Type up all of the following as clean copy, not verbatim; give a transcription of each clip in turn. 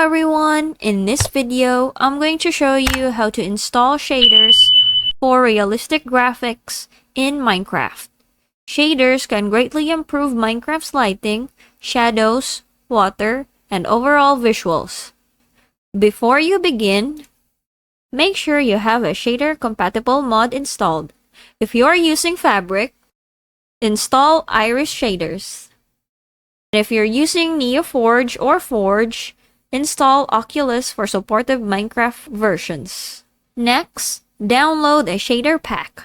everyone, in this video, I'm going to show you how to install shaders for realistic graphics in Minecraft. Shaders can greatly improve Minecraft's lighting, shadows, water, and overall visuals. Before you begin, make sure you have a shader-compatible mod installed. If you are using Fabric, install Iris shaders. If you're using NeoForge or Forge, install Oculus for supportive Minecraft versions. Next, download a shader pack.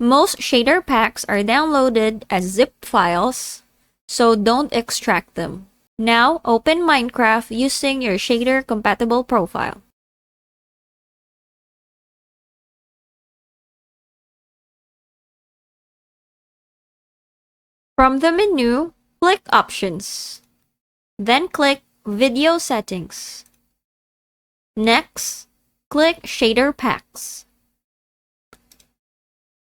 Most shader packs are downloaded as zip files, so don't extract them. Now, open Minecraft using your shader-compatible profile. From the menu, click Options. Then click Video Settings. Next, click Shader Packs.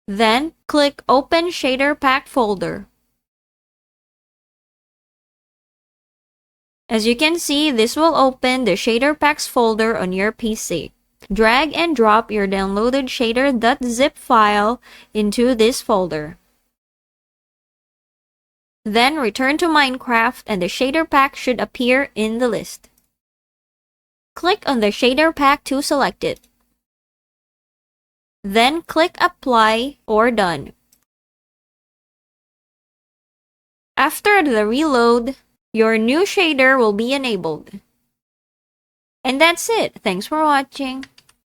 Then, click Open Shader Pack folder. As you can see, this will open the Shader Packs folder on your PC. Drag and drop your downloaded shader.zip file into this folder. Then return to Minecraft and the shader pack should appear in the list. Click on the shader pack to select it. Then click Apply or Done. After the reload, your new shader will be enabled. And that's it. Thanks for watching.